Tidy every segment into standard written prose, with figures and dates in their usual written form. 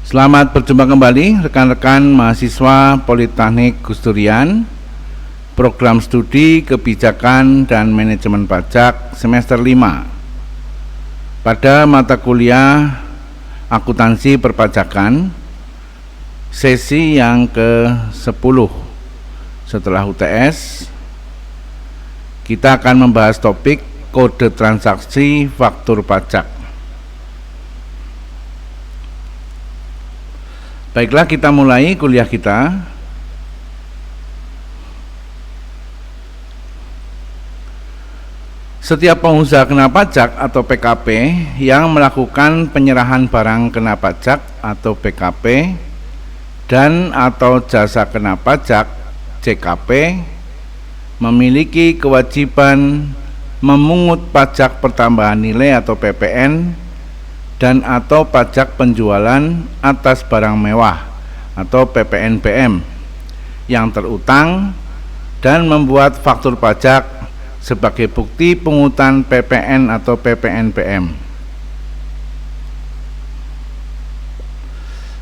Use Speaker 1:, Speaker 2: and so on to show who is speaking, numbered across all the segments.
Speaker 1: Selamat berjumpa kembali rekan-rekan mahasiswa Politeknik Gus Durian, program studi Kebijakan dan Manajemen Pajak semester 5. Pada mata kuliah Akuntansi Perpajakan, sesi yang ke-10 setelah UTS, kita akan membahas topik kode transaksi faktur pajak. Baiklah, kita mulai kuliah kita. Setiap pengusaha kena pajak atau PKP yang melakukan penyerahan barang kena pajak atau PKP dan atau jasa kena pajak JKP memiliki kewajiban memungut pajak pertambahan nilai atau PPN dan atau pajak penjualan atas barang mewah atau PPNBM yang terutang dan membuat faktur pajak sebagai bukti pungutan PPN atau PPNBM.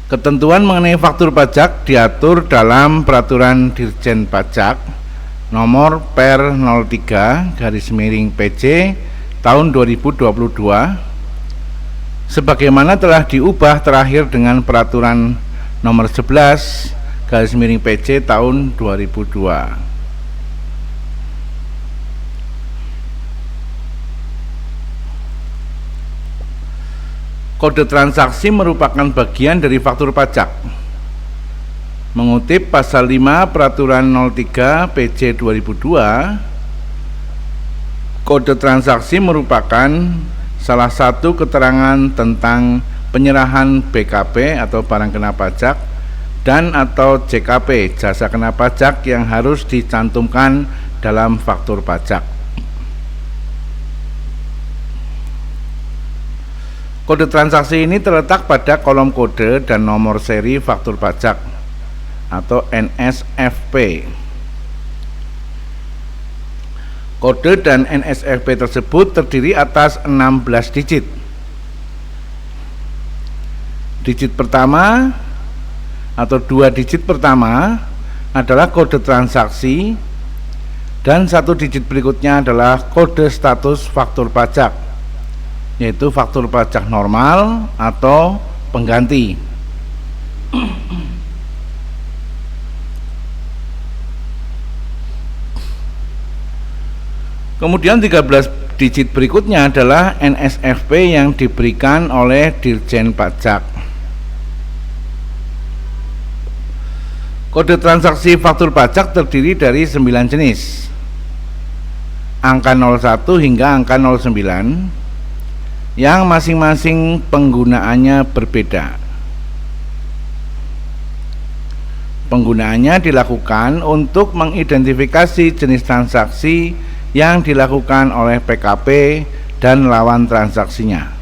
Speaker 1: Ketentuan mengenai faktur pajak diatur dalam Peraturan Dirjen Pajak Nomor Per 03/PJ tahun 2022 sebagaimana telah diubah terakhir dengan Peraturan Nomor 11/PJ tahun 2002. Kode transaksi merupakan bagian dari faktur pajak. Mengutip pasal 5 Peraturan 03/PJ 2002, kode transaksi merupakan salah satu keterangan tentang penyerahan BKP atau barang kena pajak dan atau JKP jasa kena pajak yang harus dicantumkan dalam faktur pajak. Kode transaksi ini terletak pada kolom kode dan nomor seri faktur pajak atau NSFP. Kode dan NSFP tersebut terdiri atas 16 digit. Digit pertama atau 2 digit pertama adalah kode transaksi dan 1 digit berikutnya adalah kode status faktur pajak, yaitu faktur pajak normal atau pengganti. Kemudian 13 digit berikutnya adalah NSFP yang diberikan oleh Dirjen Pajak. Kode transaksi faktur pajak terdiri dari 9 jenis. Angka 01 hingga angka 09 yang masing-masing penggunaannya berbeda. Penggunaannya dilakukan untuk mengidentifikasi jenis transaksi yang dilakukan oleh PKP dan lawan transaksinya.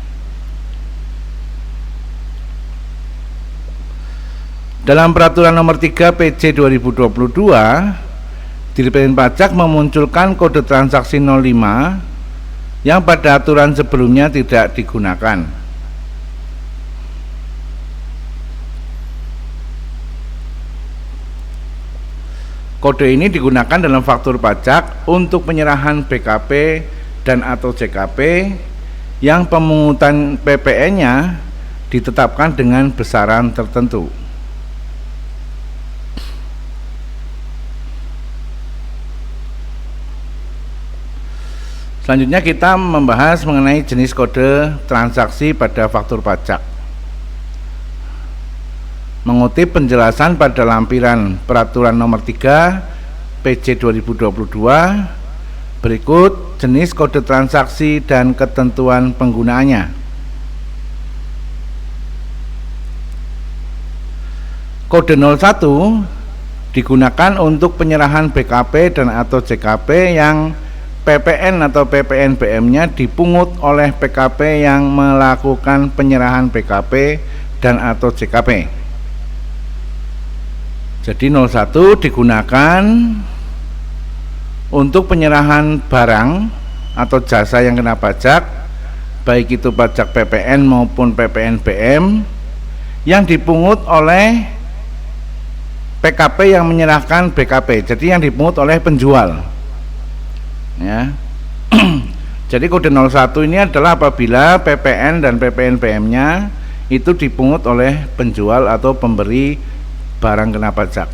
Speaker 1: Dalam Peraturan Nomor 3 PJ 2022, Dirjen Pajak memunculkan kode transaksi 05 yang pada aturan sebelumnya tidak digunakan. Kode ini digunakan dalam faktur pajak untuk penyerahan BKP dan atau JKP yang pemungutan PPN-nya ditetapkan dengan besaran tertentu. Selanjutnya kita membahas mengenai jenis kode transaksi pada faktur pajak. Mengutip penjelasan pada lampiran Peraturan Nomor 3 PJ 2022, berikut jenis kode transaksi dan ketentuan penggunaannya. Kode 01 digunakan untuk penyerahan BKP dan atau JKP yang PPN atau PPNBM-nya dipungut oleh PKP yang melakukan penyerahan BKP dan atau JKP. Jadi 01 digunakan untuk penyerahan barang atau jasa yang kena pajak, baik itu pajak PPN maupun PPNBM yang dipungut oleh PKP yang menyerahkan BKP. Jadi yang dipungut oleh penjual. Ya. Jadi kode 01 ini adalah apabila PPN dan PPNBM-nya itu dipungut oleh penjual atau pemberi barang kena pajak.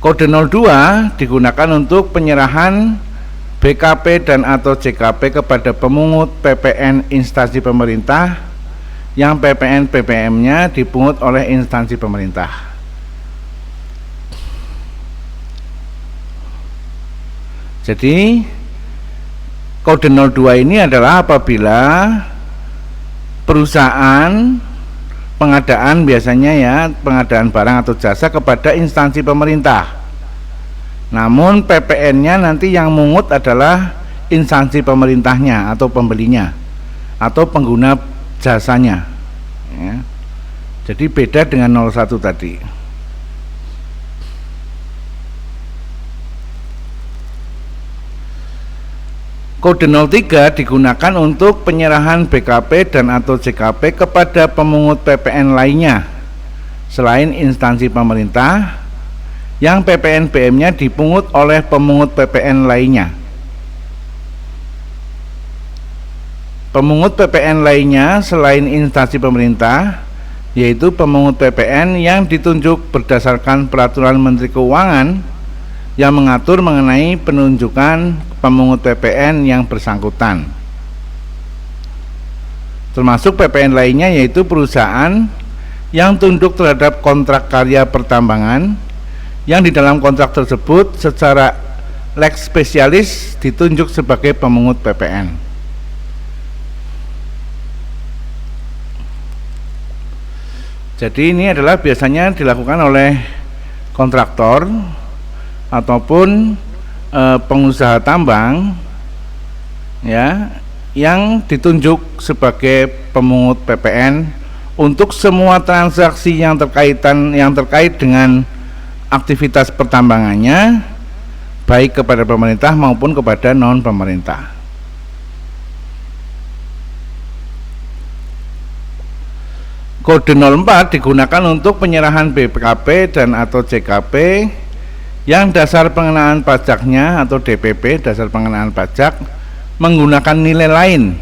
Speaker 1: Kode 02 digunakan untuk penyerahan BKP dan atau JKP kepada pemungut PPN instansi pemerintah yang PPN PPM-nya dipungut oleh instansi pemerintah. Jadi kode 02 ini adalah apabila perusahaan pengadaan, biasanya ya pengadaan barang atau jasa kepada instansi pemerintah, namun PPN-nya nanti yang mungut adalah instansi pemerintahnya atau pembelinya atau pengguna jasanya ya. Jadi beda dengan 01 tadi. Kode 03 digunakan untuk penyerahan BKP dan atau JKP kepada pemungut PPN lainnya selain instansi pemerintah yang PPNBM-nya dipungut oleh pemungut PPN lainnya. Pemungut PPN lainnya selain instansi pemerintah yaitu pemungut PPN yang ditunjuk berdasarkan peraturan Menteri Keuangan yang mengatur mengenai penunjukan pemungut PPN yang bersangkutan. Termasuk PPN lainnya yaitu perusahaan yang tunduk terhadap kontrak karya pertambangan yang di dalam kontrak tersebut secara lex spesialis ditunjuk sebagai pemungut PPN. Jadi ini adalah biasanya dilakukan oleh kontraktor ataupun pengusaha tambang ya yang ditunjuk sebagai pemungut PPN untuk semua transaksi yang terkait dengan aktivitas pertambangannya, baik kepada pemerintah maupun kepada non pemerintah. Kode 04 digunakan untuk penyerahan BKP dan atau JKP yang dasar pengenaan pajaknya atau DPP, dasar pengenaan pajak, menggunakan nilai lain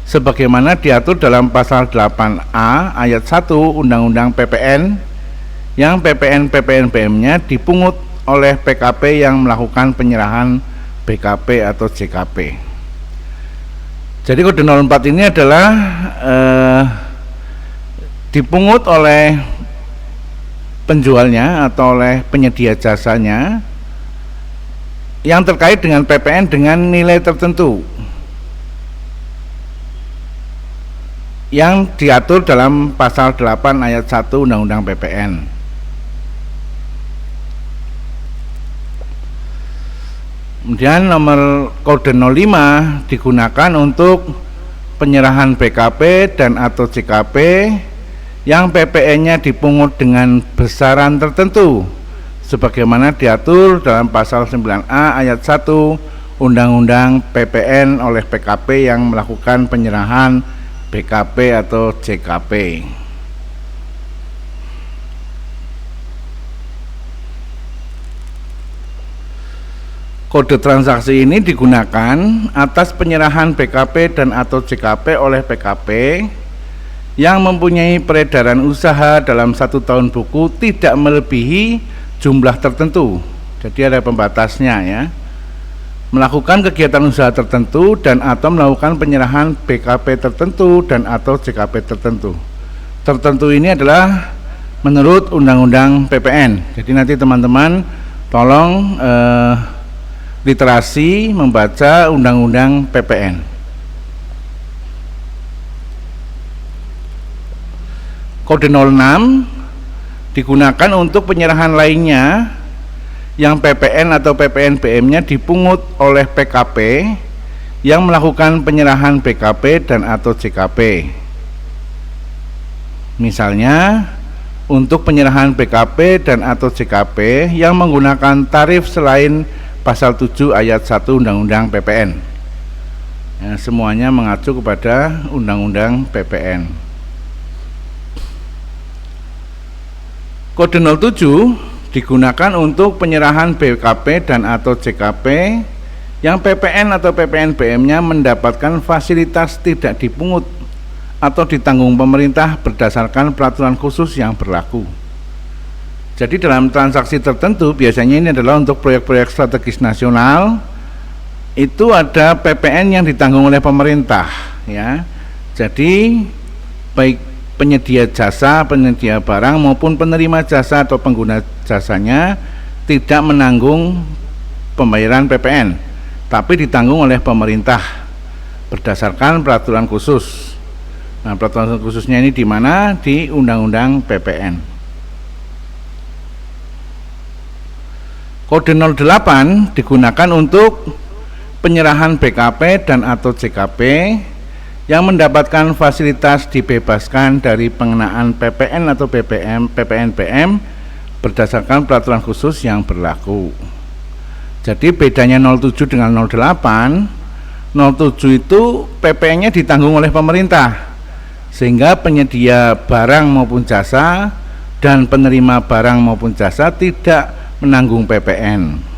Speaker 1: sebagaimana diatur dalam pasal 8A ayat 1 Undang-Undang PPN yang PPN PPNBM-nya dipungut oleh PKP yang melakukan penyerahan BKP atau JKP. Jadi kode 04 ini adalah dipungut oleh penjualnya atau oleh penyedia jasanya yang terkait dengan PPN dengan nilai tertentu yang diatur dalam pasal 8 ayat 1 Undang-Undang PPN. Kemudian nomor kode 05 digunakan untuk penyerahan BKP dan atau JKP yang PPN-nya dipungut dengan besaran tertentu sebagaimana diatur dalam pasal 9A ayat 1 Undang-Undang PPN oleh PKP yang melakukan penyerahan BKP atau JKP. Kode transaksi ini digunakan atas penyerahan BKP dan atau JKP oleh PKP yang mempunyai peredaran usaha dalam 1 tahun buku tidak melebihi jumlah tertentu. Jadi ada pembatasnya ya. Melakukan kegiatan usaha tertentu dan atau melakukan penyerahan BKP tertentu dan atau JKP tertentu. Tertentu ini adalah menurut Undang-Undang PPN. Jadi nanti teman-teman tolong literasi membaca Undang-Undang PPN. Kode 06 digunakan untuk penyerahan lainnya yang PPN atau PPNBM-nya dipungut oleh PKP yang melakukan penyerahan BKP dan atau JKP. Misalnya untuk penyerahan BKP dan atau JKP yang menggunakan tarif selain pasal 7 ayat 1 Undang-Undang PPN. Ya, semuanya mengacu kepada Undang-Undang PPN. Kode 07 digunakan untuk penyerahan BKP dan atau JKP yang PPN atau PPNBM-nya mendapatkan fasilitas tidak dipungut atau ditanggung pemerintah berdasarkan peraturan khusus yang berlaku. Jadi dalam transaksi tertentu, biasanya ini adalah untuk proyek-proyek strategis nasional, itu ada PPN yang ditanggung oleh pemerintah, ya. Jadi baik penyedia jasa, penyedia barang maupun penerima jasa atau pengguna jasanya tidak menanggung pembayaran PPN, tapi ditanggung oleh pemerintah berdasarkan peraturan khusus. Nah, peraturan khususnya ini di mana? Di Undang-Undang PPN. Kode 08 digunakan untuk penyerahan BKP dan atau JKP yang mendapatkan fasilitas dibebaskan dari pengenaan PPN atau PPNBM berdasarkan peraturan khusus yang berlaku. Jadi bedanya 07 dengan 08, 07 itu PPN-nya ditanggung oleh pemerintah, sehingga penyedia barang maupun jasa dan penerima barang maupun jasa tidak menanggung PPN.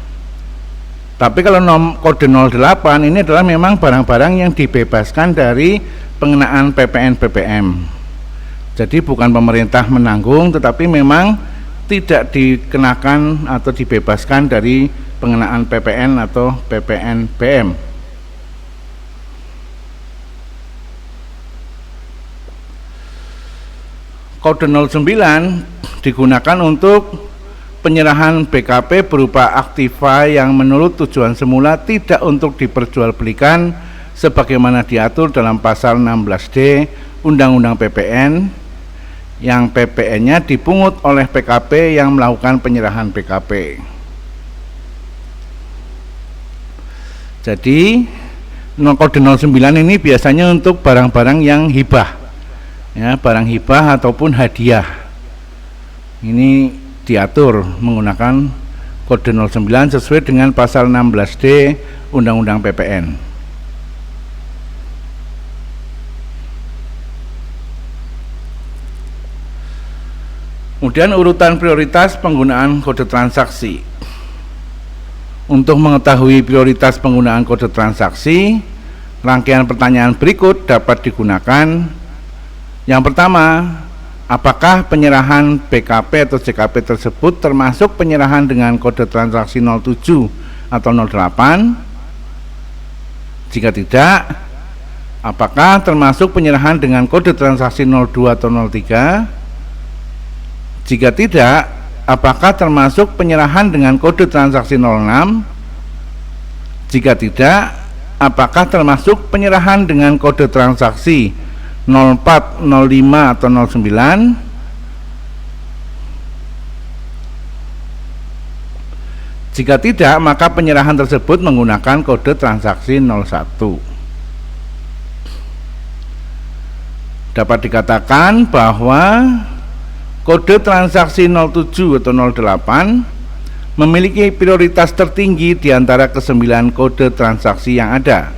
Speaker 1: Tapi kalau kode 08 ini adalah memang barang-barang yang dibebaskan dari pengenaan PPN BPM. Jadi bukan pemerintah menanggung, tetapi memang tidak dikenakan atau dibebaskan dari pengenaan PPN atau PPNBM. Kode 09 digunakan untuk penyerahan BKP berupa aktiva yang menurut tujuan semula tidak untuk diperjualbelikan sebagaimana diatur dalam pasal 16D Undang-Undang PPN, yang PPN-nya dipungut oleh PKP yang melakukan penyerahan BKP. Jadi kode 09 ini biasanya untuk barang-barang yang hibah, ya, barang hibah ataupun hadiah. Ini diatur menggunakan kode 09 sesuai dengan pasal 16D Undang-Undang PPN. Kemudian urutan prioritas penggunaan kode transaksi. Untuk mengetahui prioritas penggunaan kode transaksi, rangkaian pertanyaan berikut dapat digunakan. Yang pertama, apakah penyerahan BKP atau JKP tersebut termasuk penyerahan dengan kode transaksi 07 atau 08? Jika tidak, apakah termasuk penyerahan dengan kode transaksi 02 atau 03? Jika tidak, apakah termasuk penyerahan dengan kode transaksi 06? Jika tidak, apakah termasuk penyerahan dengan kode transaksi 04, 05 atau 09? Jika tidak, maka penyerahan tersebut menggunakan kode transaksi 01. Dapat dikatakan bahwa kode transaksi 07 atau 08 memiliki prioritas tertinggi di antara ke-9 kode transaksi yang ada.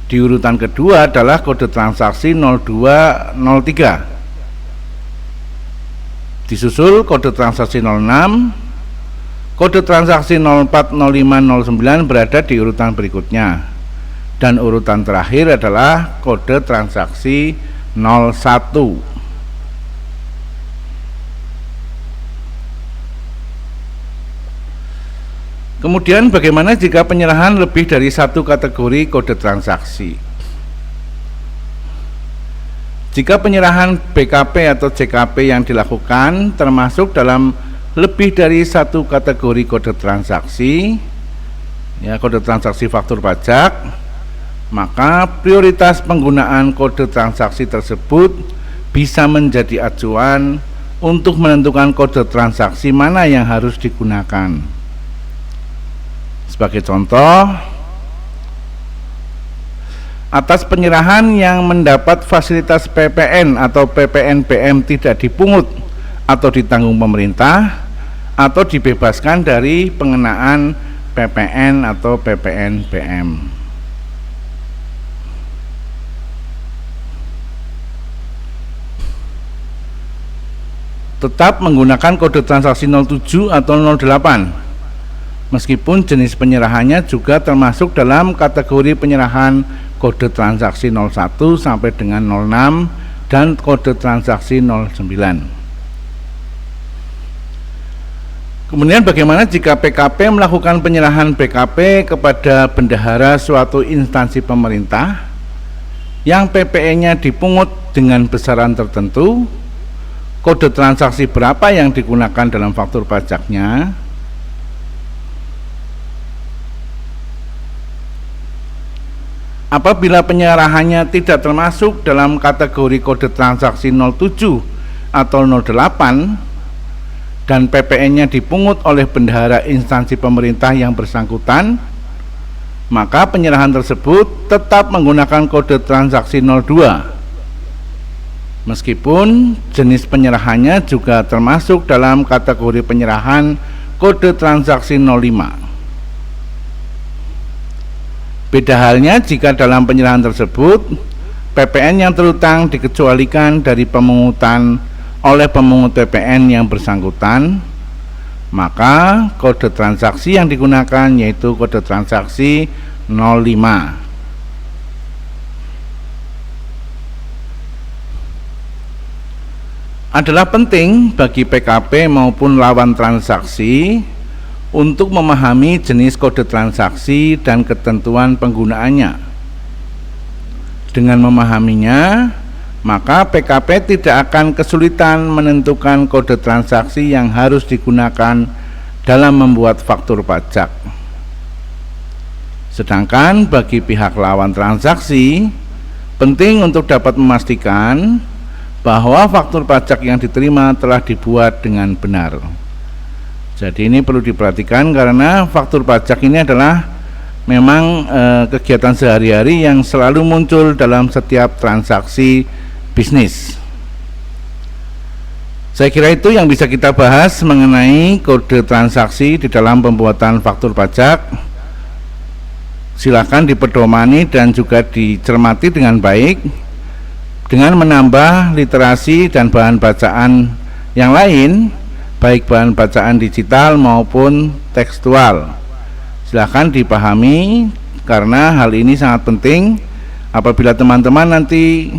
Speaker 1: Di urutan kedua adalah kode transaksi 0203. Disusul kode transaksi 06, kode transaksi 04, 05, 09 berada di urutan berikutnya. Dan urutan terakhir adalah kode transaksi 01. Kemudian bagaimana jika penyerahan lebih dari satu kategori kode transaksi? Jika penyerahan BKP atau JKP yang dilakukan termasuk dalam lebih dari satu kategori kode transaksi, ya, kode transaksi faktur pajak, maka prioritas penggunaan kode transaksi tersebut bisa menjadi acuan untuk menentukan kode transaksi mana yang harus digunakan. Sebagai contoh, atas penyerahan yang mendapat fasilitas PPN atau PPNBM tidak dipungut atau ditanggung pemerintah atau dibebaskan dari pengenaan PPN atau PPNBM. Tetap menggunakan kode transaksi 07 atau 08, meskipun jenis penyerahannya juga termasuk dalam kategori penyerahan kode transaksi 01 sampai dengan 06 dan kode transaksi 09. Kemudian bagaimana jika PKP melakukan penyerahan BKP kepada bendahara suatu instansi pemerintah yang PPN-nya dipungut dengan besaran tertentu, kode transaksi berapa yang digunakan dalam faktur pajaknya? Apabila penyerahannya tidak termasuk dalam kategori kode transaksi 07 atau 08 dan PPN-nya dipungut oleh bendahara instansi pemerintah yang bersangkutan, maka penyerahan tersebut tetap menggunakan kode transaksi 02, meskipun jenis penyerahannya juga termasuk dalam kategori penyerahan kode transaksi 05. Beda halnya jika dalam penyerahan tersebut PPN yang terutang dikecualikan dari pemungutan oleh pemungut PPN yang bersangkutan, maka kode transaksi yang digunakan yaitu kode transaksi 05. Adalah penting bagi PKP maupun lawan transaksi untuk memahami jenis kode transaksi dan ketentuan penggunaannya. Dengan memahaminya, maka PKP tidak akan kesulitan menentukan kode transaksi yang harus digunakan dalam membuat faktur pajak. Sedangkan bagi pihak lawan transaksi, penting untuk dapat memastikan bahwa faktur pajak yang diterima telah dibuat dengan benar. Jadi ini perlu diperhatikan karena faktur pajak ini adalah memang kegiatan sehari-hari yang selalu muncul dalam setiap transaksi bisnis. Saya kira itu yang bisa kita bahas mengenai kode transaksi di dalam pembuatan faktur pajak. Silakan dipedomani dan juga dicermati dengan baik dengan menambah literasi dan bahan bacaan yang lain, baik bahan bacaan digital maupun tekstual. Silakan dipahami karena hal ini sangat penting apabila teman-teman nanti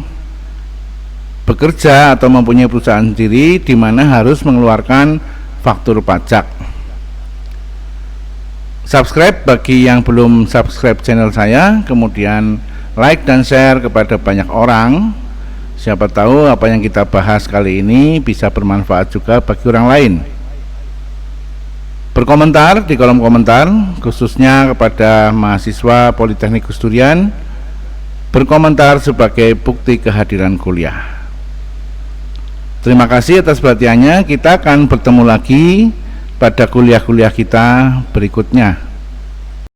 Speaker 1: bekerja atau mempunyai perusahaan sendiri di mana harus mengeluarkan faktur pajak. Subscribe bagi yang belum subscribe channel saya, kemudian like dan share kepada banyak orang. Siapa tahu apa yang kita bahas kali ini bisa bermanfaat juga bagi orang lain. Berkomentar di kolom komentar, khususnya kepada mahasiswa Politeknik Gus Durian, berkomentar sebagai bukti kehadiran kuliah. Terima kasih atas perhatiannya. Kita akan bertemu lagi pada kuliah-kuliah kita berikutnya.